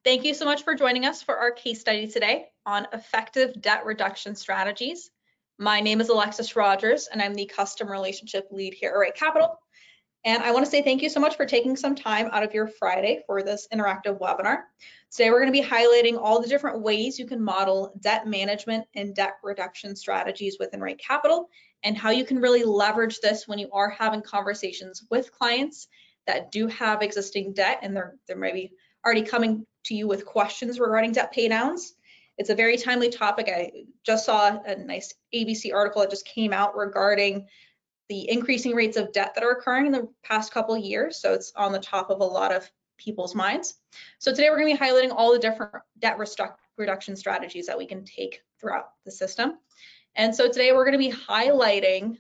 Thank you so much for joining us for our case study today on effective debt reduction strategies. My name is Alexis Rogers, and I'm the Customer Relationship Lead here at RightCapital. And I want to say thank you so much for taking some time out of your Friday for this interactive webinar. Today, we're going to be highlighting all the different ways you can model debt management and debt reduction strategies within RightCapital, and how you can really leverage this when you are having conversations with clients that do have existing debt and they're maybe already coming to you with questions regarding debt pay downs. It's a very timely topic. I just saw a nice ABC article that just came out regarding the increasing rates of debt that are occurring in the past couple of years. So it's on the top of a lot of people's minds. So today we're going to be highlighting all the different debt reduction strategies that we can take throughout the system. And so today we're going to be highlighting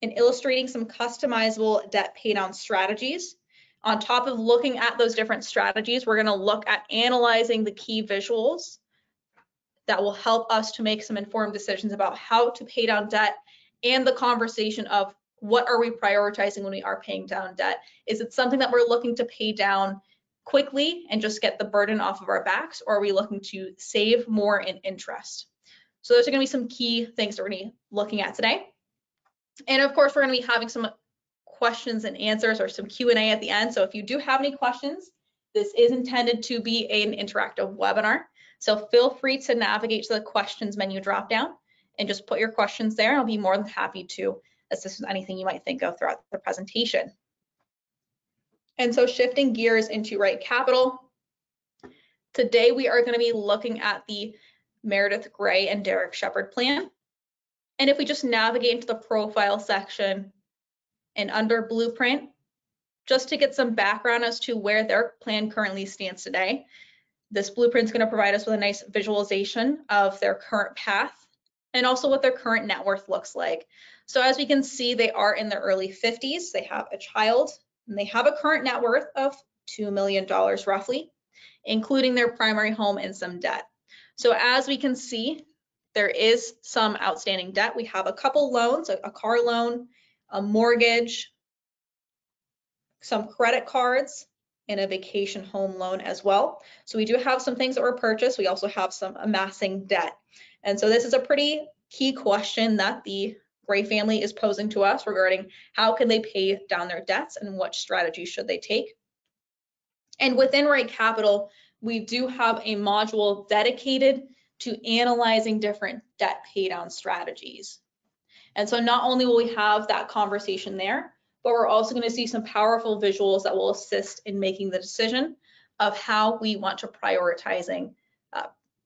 and illustrating some customizable debt pay down strategies. On top of looking at those different strategies, we're going to look at analyzing the key visuals that will help us to make some informed decisions about how to pay down debt, and the conversation of what are we prioritizing when we are paying down debt. Is it something that we're looking to pay down quickly and just get the burden off of our backs, or are we looking to save more in interest? So those are going to be some key things that we're going to be looking at today. And of course, we're going to be having some questions and answers or some Q&A at the end. So if you do have any questions, this is intended to be an interactive webinar. So feel free to navigate to the questions menu drop down and just put your questions there. I'll be more than happy to assist with anything you might think of throughout the presentation. And so shifting gears into RightCapital, today we are going to be looking at the Meredith Gray and Derek Shepard plan. And if we just navigate into the profile section and under blueprint, just to get some background as to where their plan currently stands today. This blueprint is going to provide us with a nice visualization of their current path and also what their current net worth looks like. So as we can see, they are in their early 50s. They have a child, and they have a current net worth of $2 million roughly, including their primary home and some debt. So as we can see, there is some outstanding debt. We have a couple loans, a car loan, a mortgage, some credit cards, and a vacation home loan as well. So we do have some things that were purchased. We also have some amassing debt. And so this is a pretty key question that the Gray family is posing to us regarding how can they pay down their debts and what strategy should they take. And within RightCapital, we do have a module dedicated to analyzing different debt pay down strategies. And so not only will we have that conversation there, but we're also going to see some powerful visuals that will assist in making the decision of how we want to prioritizing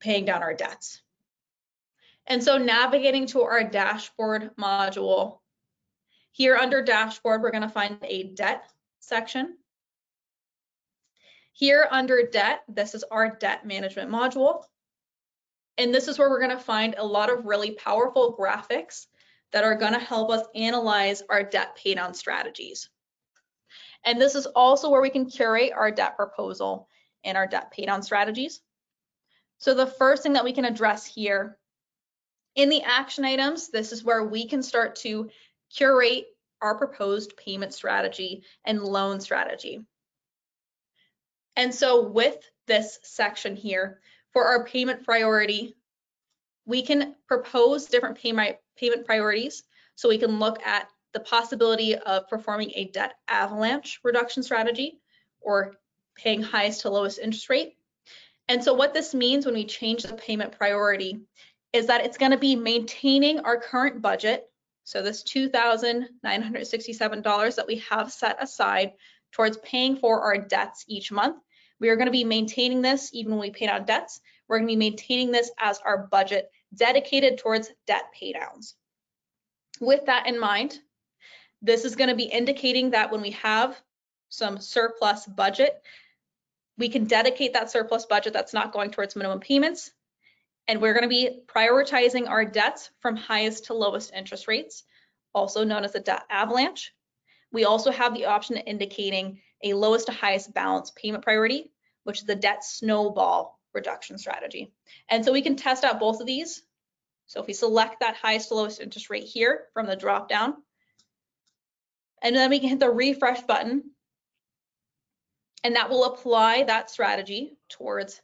paying down our debts. And so navigating to our dashboard module, here under dashboard, we're going to find a debt section. Here under debt, this is our debt management module. And this is where we're going to find a lot of really powerful graphics that are going to help us analyze our debt pay down strategies. And this is also where we can curate our debt proposal and our debt pay down strategies. So the first thing that we can address here in the action items, this is where we can start to curate our proposed payment strategy and loan strategy. And so with this section here, for our payment priority, we can propose different payment priorities. So we can look at the possibility of performing a debt avalanche reduction strategy or paying highest to lowest interest rate. And so what this means when we change the payment priority is that it's going to be maintaining our current budget. So this $2,967 that we have set aside towards paying for our debts each month, we are going to be maintaining this even when we pay down debts. We're going to be maintaining this as our budget dedicated towards debt pay downs. With that in mind, this is going to be indicating that when we have some surplus budget, we can dedicate that surplus budget that's not going towards minimum payments, and we're going to be prioritizing our debts from highest to lowest interest rates, also known as the debt avalanche. We also have the option of indicating a lowest to highest balance payment priority, which is the debt snowball reduction strategy. And so we can test out both of these. So if we select that highest to lowest interest rate here from the drop down, and then we can hit the refresh button, And that will apply that strategy towards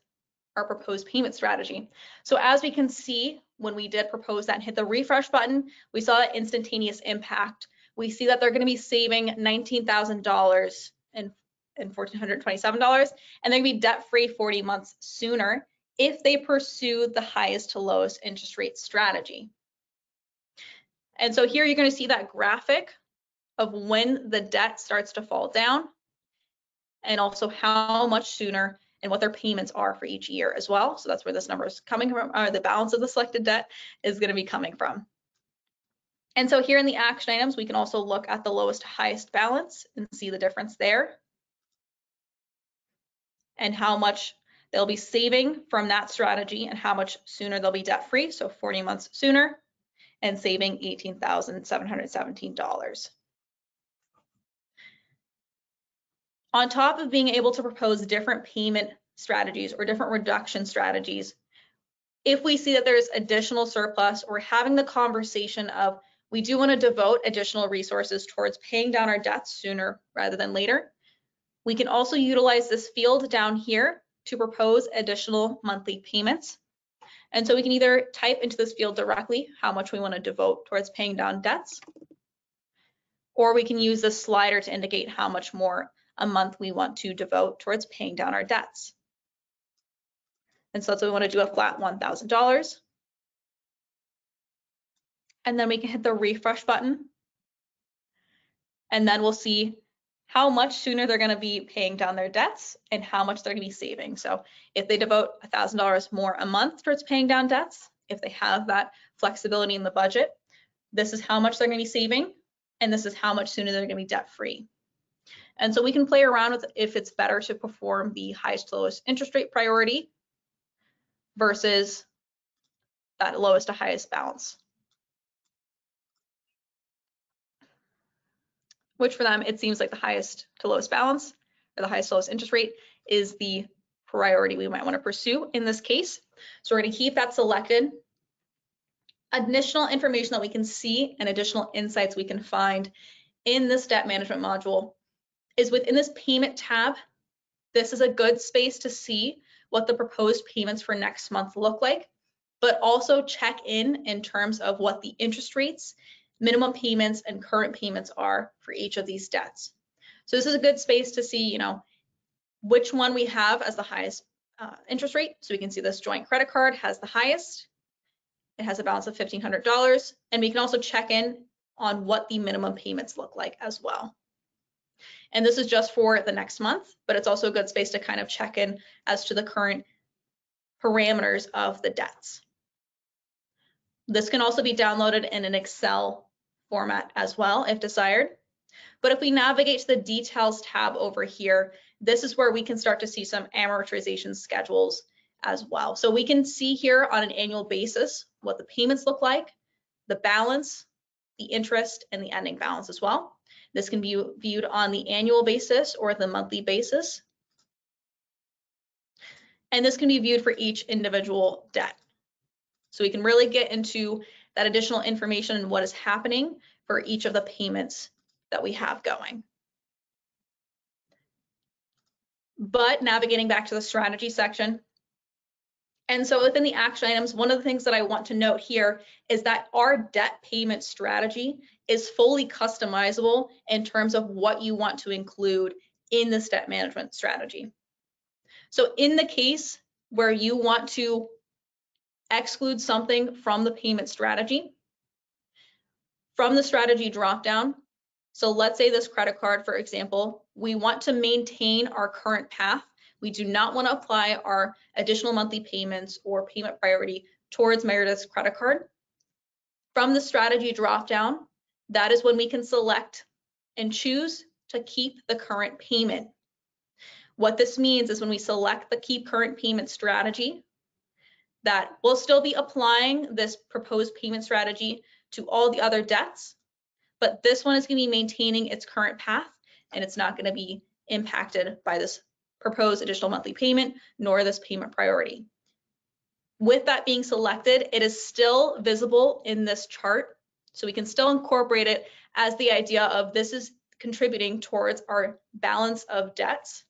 our proposed payment strategy. So as we can see, when we did propose that and hit the refresh button, we saw that instantaneous impact. We see that they're going to be saving $19,000 and $1,427, and they're going to be debt-free 40 months sooner if they pursue the highest to lowest interest rate strategy. And so here you're going to see that graphic of when the debt starts to fall down, and also how much sooner and what their payments are for each year as well. So that's where this number is coming from, or the balance of the selected debt is going to be coming from. And so here in the action items, we can also look at the lowest to highest balance and see the difference there, and how much they'll be saving from that strategy and how much sooner they'll be debt free. So 40 months sooner and saving $18,717. On top of being able to propose different payment strategies or different reduction strategies, if we see that there's additional surplus, or having the conversation of we do want to devote additional resources towards paying down our debts sooner rather than later, we can also utilize this field down here to propose additional monthly payments. And so we can either type into this field directly how much we want to devote towards paying down debts, or we can use this slider to indicate how much more a month we want to devote towards paying down our debts. And so let's say we want to do a flat $1,000. And then we can hit the refresh button. And then we'll see how much sooner they're going to be paying down their debts and how much they're going to be saving. So if they devote $1,000 more a month towards paying down debts, if they have that flexibility in the budget, this is how much they're going to be saving, and this is how much sooner they're going to be debt free. And so we can play around with if it's better to perform the highest to lowest interest rate priority versus that lowest to highest balance, which for them, it seems like the highest to lowest balance or the highest to lowest interest rate is the priority we might want to pursue in this case. So we're going to keep that selected. Additional information that we can see and additional insights we can find in this debt management module is within this payment tab. This is a good space to see what the proposed payments for next month look like, but also check in terms of what the interest rates, minimum payments, and current payments are for each of these debts. So this is a good space to see, which one we have as the highest interest rate. So we can see this joint credit card has the highest. It has a balance of $1,500, and we can also check in on what the minimum payments look like as well. And this is just for the next month, but it's also a good space to kind of check in as to the current parameters of the debts. This can also be downloaded in an Excel format as well, if desired. But if we navigate to the details tab over here, this is where we can start to see some amortization schedules as well. So we can see here on an annual basis what the payments look like, the balance, the interest, and the ending balance as well. This can be viewed on the annual basis or the monthly basis. And this can be viewed for each individual debt. So we can really get into that additional information and what is happening for each of the payments that we have going. But navigating back to the strategy section. And so within the action items, one of the things that I want to note here is that our debt payment strategy is fully customizable in terms of what you want to include in this debt management strategy. So in the case where you want to exclude something from the payment strategy, from the strategy dropdown, so let's say this credit card, for example, we want to maintain our current path. We do not want to apply our additional monthly payments or payment priority towards Meredith's credit card. From the strategy dropdown, that is when we can select and choose to keep the current payment. What this means is when we select the keep current payment strategy, that we'll still be applying this proposed payment strategy to all the other debts, but this one is going to be maintaining its current path, and it's not going to be impacted by this proposed additional monthly payment nor this payment priority. With that being selected, it is still visible in this chart, so we can still incorporate it as the idea of this is contributing towards our balance of debts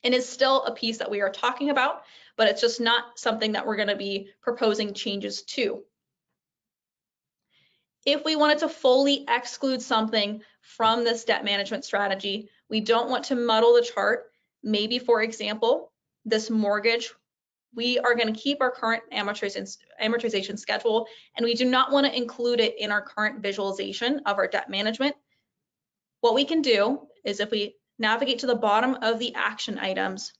and is still a piece that we are talking about, but it's just not something that we're going to be proposing changes to. If we wanted to fully exclude something from this debt management strategy, we don't want to muddle the chart. Maybe, for example, this mortgage, we are going to keep our current amortization schedule, and we do not want to include it in our current visualization of our debt management. What we can do is if we navigate to the bottom of the action items,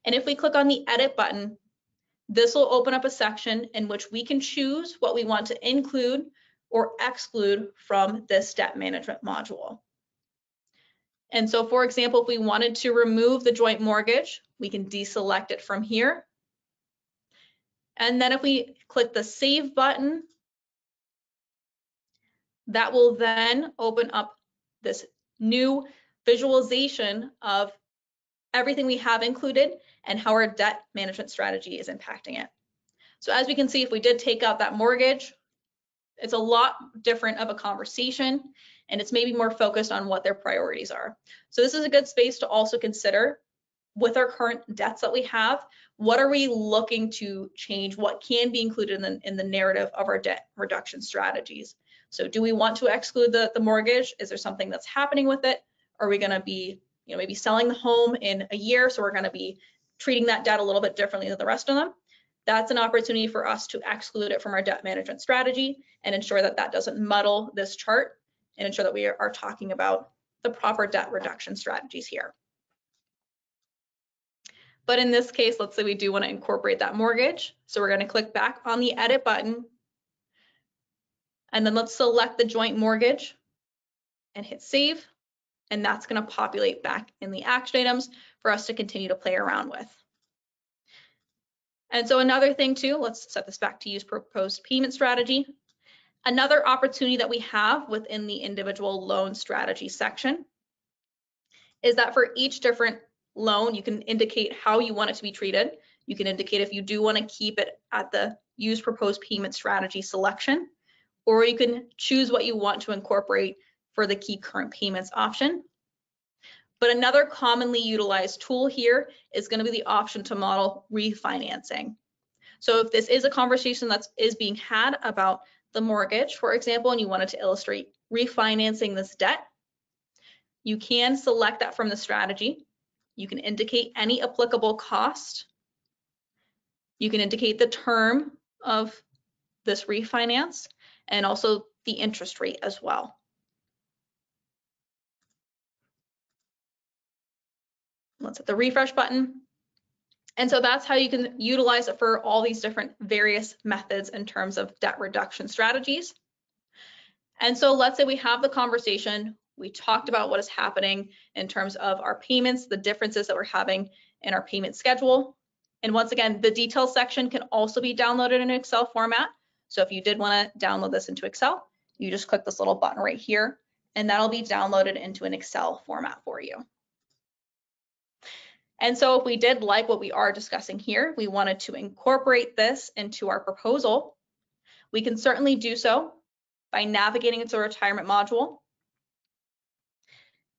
and if we click on the edit button, this will open up a section in which we can choose what we want to include or exclude from this debt management module. And so, for example, if we wanted to remove the joint mortgage, we can deselect it from here. And then if we click the Save button, that will then open up this new visualization of everything we have included and how our debt management strategy is impacting it. So as we can see, if we did take out that mortgage, it's a lot different of a conversation, and it's maybe more focused on what their priorities are. So this is a good space to also consider with our current debts that we have. What are we looking to change? What can be included in the narrative of our debt reduction strategies? So do we want to exclude the mortgage? Is there something that's happening with it? Are we going to be, maybe selling the home in a year, so we're going to be treating that debt a little bit differently than the rest of them? That's an opportunity for us to exclude it from our debt management strategy and ensure that that doesn't muddle this chart, and ensure that we are talking about the proper debt reduction strategies here. But in this case, let's say we do want to incorporate that mortgage. So we're going to click back on the edit button, and then let's select the joint mortgage and hit save. And that's going to populate back in the action items for us to continue to play around with. And so another thing too, let's set this back to use proposed payment strategy. Another opportunity that we have within the individual loan strategy section is that for each different loan, you can indicate how you want it to be treated. You can indicate if you do want to keep it at the use proposed payment strategy selection, or you can choose what you want to incorporate for the keep current payments option. But another commonly utilized tool here is going to be the option to model refinancing. So if this is a conversation that is being had about the mortgage, for example, and you wanted to illustrate refinancing this debt, you can select that from the strategy. You can indicate any applicable cost. You can indicate the term of this refinance and also the interest rate as well. Let's hit the refresh button. And so that's how you can utilize it for all these different various methods in terms of debt reduction strategies. And so let's say we have the conversation, we talked about what is happening in terms of our payments, the differences that we're having in our payment schedule. And once again, the details section can also be downloaded in Excel format. So if you did want to download this into Excel, you just click this little button right here, and that'll be downloaded into an Excel format for you. And so if we did like what we are discussing here, we wanted to incorporate this into our proposal, we can certainly do so by navigating into the retirement module.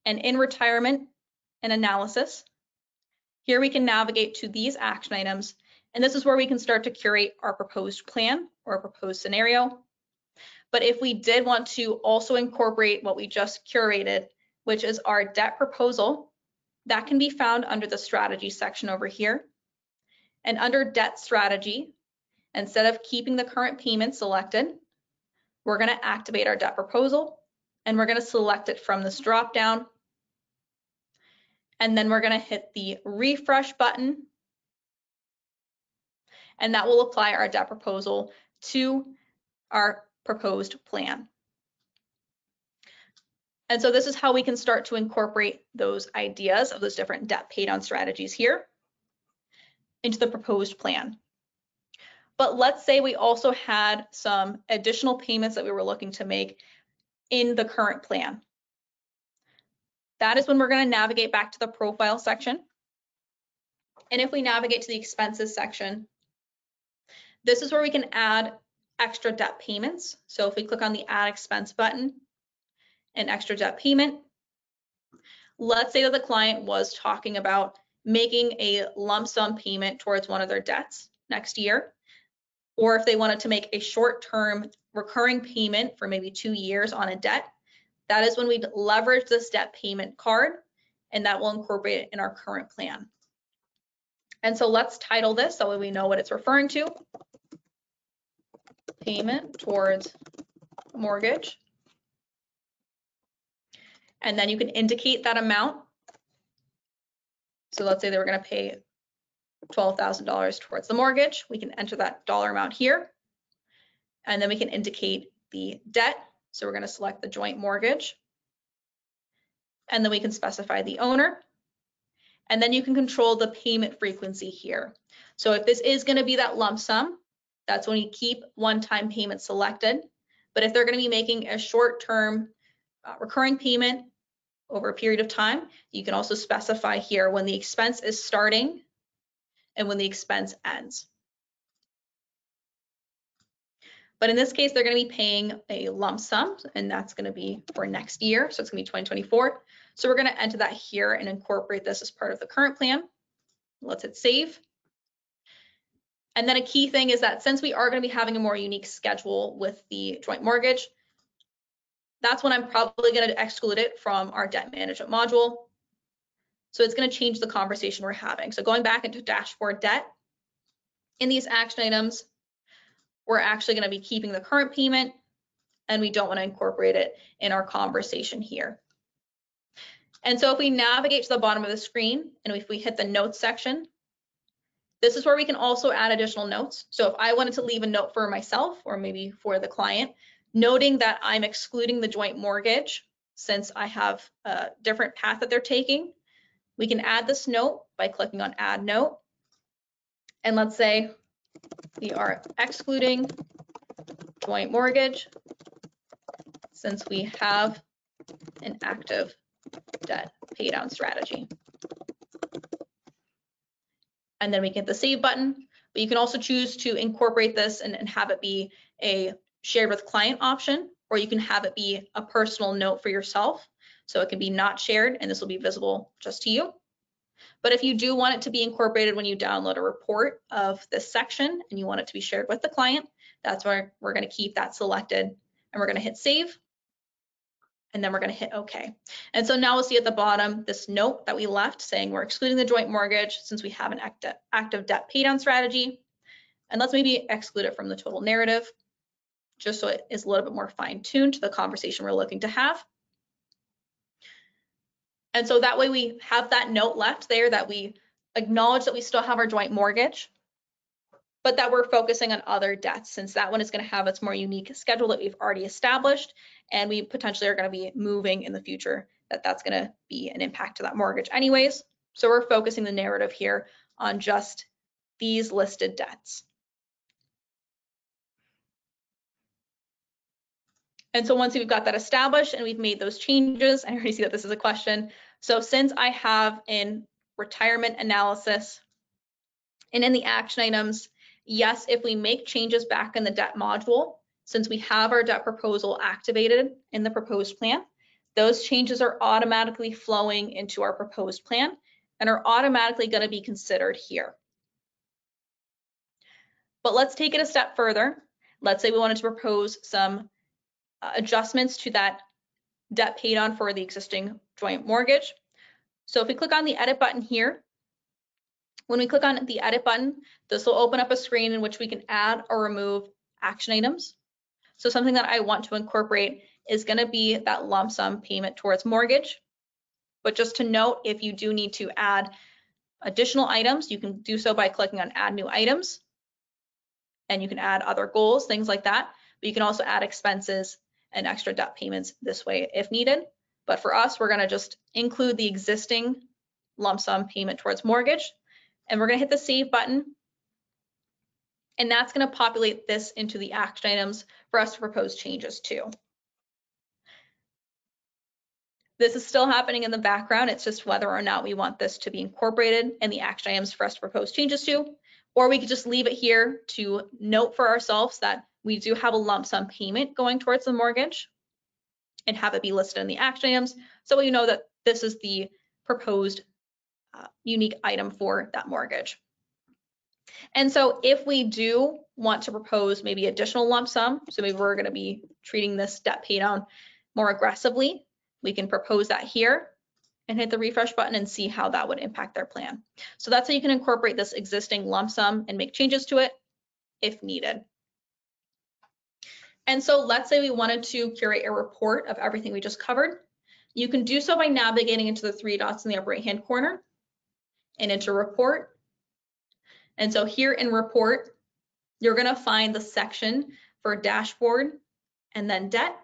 And in retirement and analysis, here we can navigate to these action items, and this is where we can start to curate our proposed plan or a proposed scenario. But if we did want to also incorporate what we just curated, which is our debt proposal, that can be found under the strategy section over here. And under debt strategy, instead of keeping the current payment selected, we're going to activate our debt proposal, and we're going to select it from this drop down. And then we're going to hit the refresh button, and that will apply our debt proposal to our proposed plan. And so this is how we can start to incorporate those ideas of those different debt pay down strategies here into the proposed plan. But let's say we also had some additional payments that we were looking to make in the current plan. That is when we're going to navigate back to the profile section. And if we navigate to the expenses section, this is where we can add extra debt payments. So if we click on the add expense button, an extra debt payment, let's say that the client was talking about making a lump sum payment towards one of their debts next year, or if they wanted to make a short-term recurring payment for maybe 2 years on a debt, that is when we'd leverage this debt payment card, and that will incorporate it in our current plan. And so let's title this so we know what it's referring to. Payment towards mortgage. And then you can indicate that amount. So let's say they were going to pay $12,000 towards the mortgage. We can enter that dollar amount here. And then we can indicate the debt. So we're going to select the joint mortgage. And then we can specify the owner. And then you can control the payment frequency here. So if this is going to be that lump sum, that's when you keep one-time payment selected. But if they're going to be making a short-term recurring payment over a period of time, you can also specify here when the expense is starting and when the expense ends. But in this case, they're going to be paying a lump sum, and that's going to be for next year. So it's going to be 2024. So we're going to enter that here and incorporate this as part of the current plan. Let's hit save. And then a key thing is that since we are going to be having a more unique schedule with the joint mortgage, that's when I'm probably going to exclude it from our debt management module. So it's going to change the conversation we're having. So going back into dashboard debt, in these action items, we're actually going to be keeping the current payment, and we don't want to incorporate it in our conversation here. And so if we navigate to the bottom of the screen, and if we hit the notes section, this is where we can also add additional notes. So if I wanted to leave a note for myself or maybe for the client, noting that I'm excluding the joint mortgage since I have a different path that they're taking, we can add this note by clicking on Add Note. And let's say we are excluding joint mortgage since we have an active debt paydown strategy. And then we get the save button, but you can also choose to incorporate this and have it be a shared with client option, or you can have it be a personal note for yourself. So it can be not shared, and this will be visible just to you. But if you do want it to be incorporated when you download a report of this section and you want it to be shared with the client, that's where we're going to keep that selected, and we're going to hit save. And then we're going to hit OK. And so now we'll see at the bottom this note that we left saying we're excluding the joint mortgage since we have an active debt paydown strategy. And let's maybe exclude it from the total narrative, just so it is a little bit more fine-tuned to the conversation we're looking to have. And so that way we have that note left there that we acknowledge that we still have our joint mortgage, but that we're focusing on other debts, since that one is going to have its more unique schedule that we've already established, and we potentially are going to be moving in the future, that's going to be an impact to that mortgage anyways. So we're focusing the narrative here on just these listed debts. And so once we've got that established and we've made those changes, I already see that this is a question. So since I have in retirement analysis and in the action items, yes, if we make changes back in the debt module, since we have our debt proposal activated in the proposed plan, those changes are automatically flowing into our proposed plan and are automatically going to be considered here. But let's take it a step further. Let's say we wanted to propose some adjustments to that debt paid on for the existing joint mortgage. So if we click on the edit button here, when we click on the edit button, this will open up a screen in which we can add or remove action items. So something that I want to incorporate is going to be that lump sum payment towards mortgage. But just to note, if you do need to add additional items, you can do so by clicking on add new items. And you can add other goals, things like that. But you can also add expenses and extra debt payments this way if needed. But for us, we're going to just include the existing lump sum payment towards mortgage, and we're going to hit the save button, and that's going to populate this into the action items for us to propose changes to. This is still happening in the background. It's just whether or not we want this to be incorporated in the action items for us to propose changes to, or we could just leave it here to note for ourselves that we do have a lump sum payment going towards the mortgage and have it be listed in the action items, so we know that this is the proposed unique item for that mortgage. And so if we do want to propose maybe additional lump sum, so maybe we're going to be treating this debt pay down more aggressively, we can propose that here and hit the refresh button and see how that would impact their plan. So that's how you can incorporate this existing lump sum and make changes to it if needed. And so let's say we wanted to curate a report of everything we just covered. You can do so by navigating into the three dots in the upper right-hand corner and into report. And so here in report, you're going to find the section for dashboard and then debt.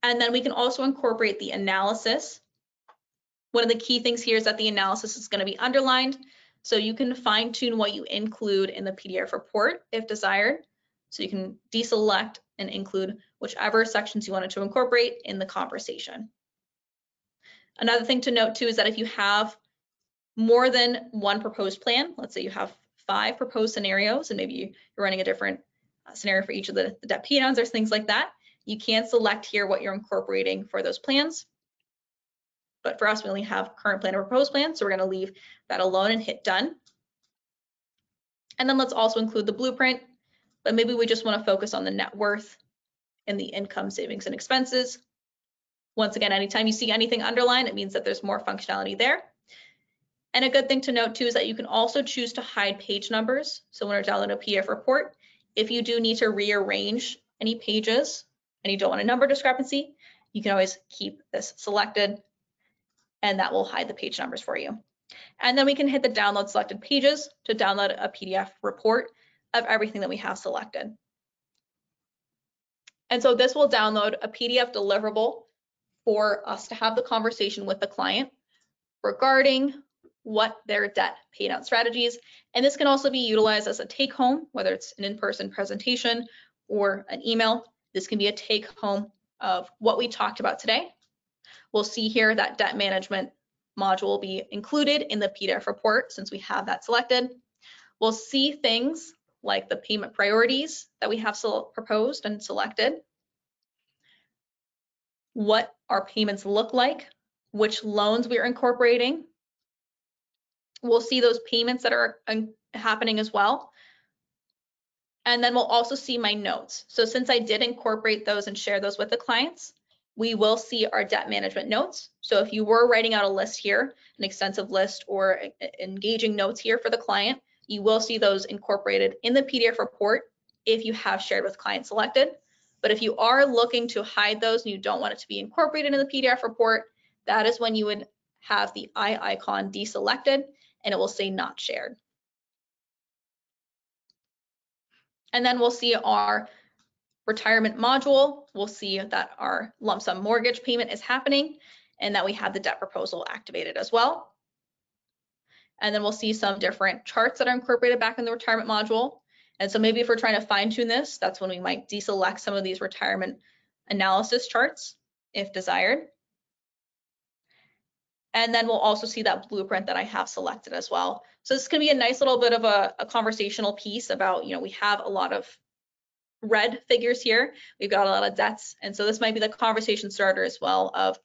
And then we can also incorporate the analysis. One of the key things here is that the analysis is going to be underlined, so you can fine tune what you include in the PDF report if desired. So you can deselect and include whichever sections you wanted to incorporate in the conversation. Another thing to note too is that if you have more than one proposed plan, let's say you have 5 proposed scenarios and maybe you're running a different scenario for each of the debt pay downs or things like that, you can select here what you're incorporating for those plans. But for us, we only have current plan and proposed plan, so we're going to leave that alone and hit done. And then let's also include the blueprint, but maybe we just want to focus on the net worth and the income, savings, and expenses. Once again, anytime you see anything underlined, it means that there's more functionality there. And a good thing to note too is that you can also choose to hide page numbers. So when you're downloading a PDF report, if you do need to rearrange any pages and you don't want a number discrepancy, you can always keep this selected and that will hide the page numbers for you. And then we can hit the download selected pages to download a PDF report of everything that we have selected. And so this will download a PDF deliverable for us to have the conversation with the client regarding what their debt pay down strategies. And this can also be utilized as a take home, whether it's an in-person presentation or an email. This can be a take home of what we talked about today. We'll see here that debt management module will be included in the PDF report since we have that selected. We'll see things like the payment priorities that we have proposed and selected, what our payments look like, which loans we are incorporating. We'll see those payments that are happening as well. And then we'll also see my notes. So since I did incorporate those and share those with the clients, we will see our debt management notes. So if you were writing out a list here, an extensive list or engaging notes here for the client, you will see those incorporated in the PDF report if you have shared with client selected. But if you are looking to hide those and you don't want it to be incorporated in the PDF report, that is when you would have the eye icon deselected and it will say not shared. And then we'll see our retirement module. We'll see that our lump sum mortgage payment is happening and that we have the debt proposal activated as well. And then we'll see some different charts that are incorporated back in the retirement module. And so maybe if we're trying to fine tune this, that's when we might deselect some of these retirement analysis charts if desired. And then we'll also see that blueprint that I have selected as well. So this can be a nice little bit of a conversational piece about, we have a lot of red figures here. We've got a lot of debts. And so this might be the conversation starter as well of,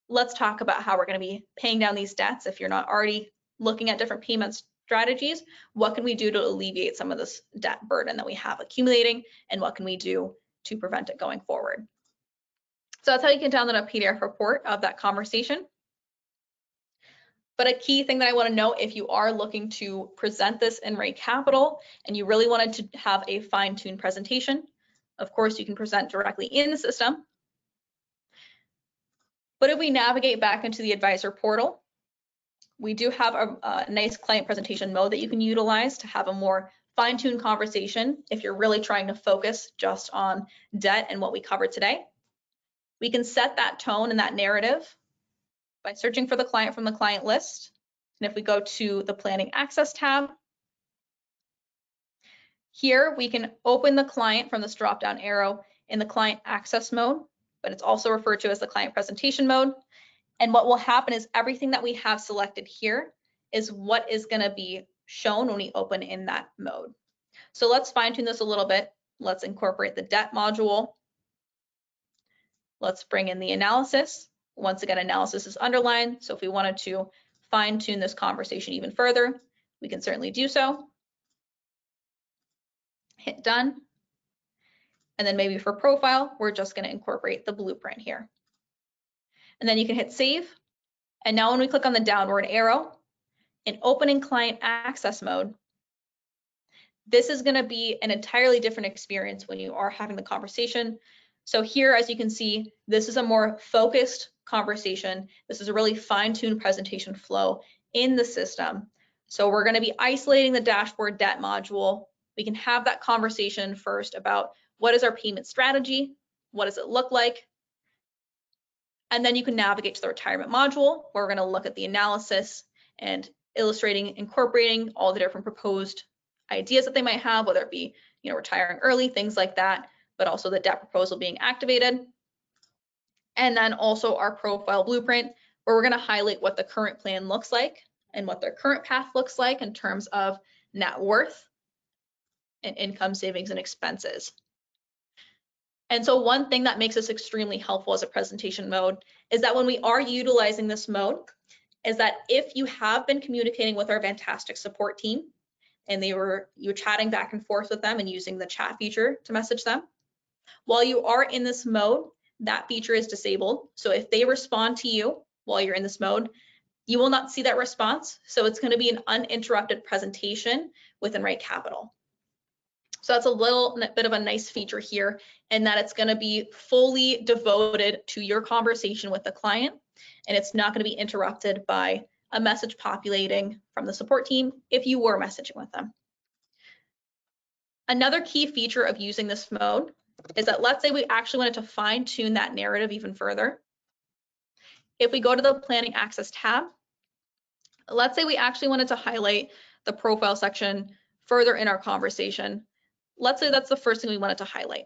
let's talk about how we're going to be paying down these debts. If you're not already looking at different payment strategies, what can we do to alleviate some of this debt burden that we have accumulating, and what can we do to prevent it going forward? So that's how you can download a PDF report of that conversation. But a key thing that I want to note, if you are looking to present this in RightCapital and you really wanted to have a fine-tuned presentation, of course you can present directly in the system. But if we navigate back into the advisor portal, we do have a nice client presentation mode that you can utilize to have a more fine-tuned conversation if you're really trying to focus just on debt and what we covered today. We can set that tone and that narrative by searching for the client from the client list. And if we go to the Planning Access tab, here we can open the client from this drop-down arrow in the Client Access mode, but it's also referred to as the Client Presentation mode. And what will happen is everything that we have selected here is what is going to be shown when we open in that mode. So let's fine-tune this a little bit. Let's incorporate the debt module. Let's bring in the analysis. Once again, analysis is underlined. So if we wanted to fine tune this conversation even further, we can certainly do so. Hit done. And then maybe for profile, we're just going to incorporate the blueprint here. And then you can hit save. And now when we click on the downward arrow in opening client access mode, this is going to be an entirely different experience when you are having the conversation. So here, as you can see, this is a more focused conversation. This is a really fine-tuned presentation flow in the system. So we're going to be isolating the dashboard debt module. We can have that conversation first about what is our payment strategy? What does it look like? And then you can navigate to the retirement module, where we're going to look at the analysis and illustrating, incorporating all the different proposed ideas that they might have, whether it be, retiring early, things like that, but also the debt proposal being activated. And then also our profile blueprint, where we're going to highlight what the current plan looks like and what their current path looks like in terms of net worth and income, savings, and expenses. And so one thing that makes this extremely helpful as a presentation mode is that when we are utilizing this mode, is that if you have been communicating with our fantastic support team and you're chatting back and forth with them and using the chat feature to message them, while you are in this mode, that feature is disabled. So if they respond to you while you're in this mode, you will not see that response. So it's going to be an uninterrupted presentation within RightCapital. So that's a little bit of a nice feature here, in that it's going to be fully devoted to your conversation with the client, and it's not going to be interrupted by a message populating from the support team if you were messaging with them. Another key feature of using this mode is that, let's say we actually wanted to fine tune that narrative even further. If we go to the planning access tab, let's say we actually wanted to highlight the profile section further in our conversation. Let's say that's the first thing we wanted to highlight.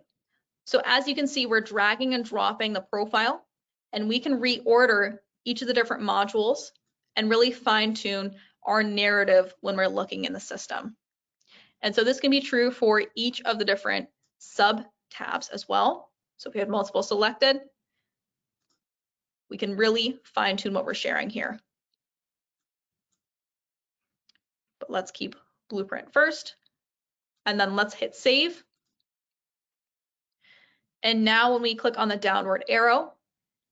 So as you can see, we're dragging and dropping the profile, and we can reorder each of the different modules and really fine tune our narrative when we're looking in the system. And so this can be true for each of the different sub tabs as well. So if we have multiple selected, we can really fine tune what we're sharing here. But let's keep blueprint first, and then let's hit save. And now when we click on the downward arrow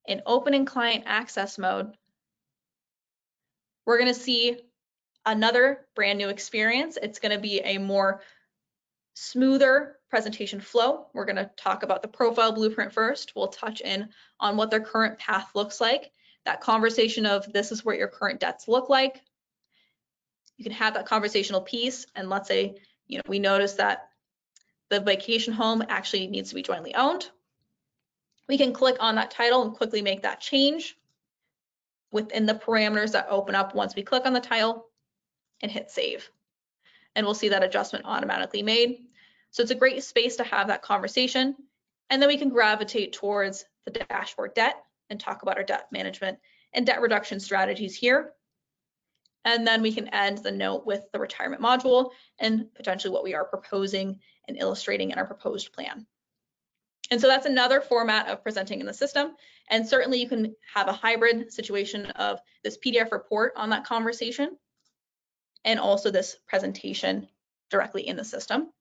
in opening client access mode, we're going to see another brand new experience. It's going to be a more smoother presentation flow. We're going to talk about the profile blueprint first. We'll touch in on what their current path looks like, that conversation of this is what your current debts look like. You can have that conversational piece, and let's say we notice that the vacation home actually needs to be jointly owned. We can click on that title and quickly make that change within the parameters that open up once we click on the title and hit save. And we'll see that adjustment automatically made. So it's a great space to have that conversation. And then we can gravitate towards the dashboard debt and talk about our debt management and debt reduction strategies here. And then we can end the note with the retirement module and potentially what we are proposing and illustrating in our proposed plan. And so that's another format of presenting in the system. And certainly you can have a hybrid situation of this PDF report on that conversation and also this presentation directly in the system.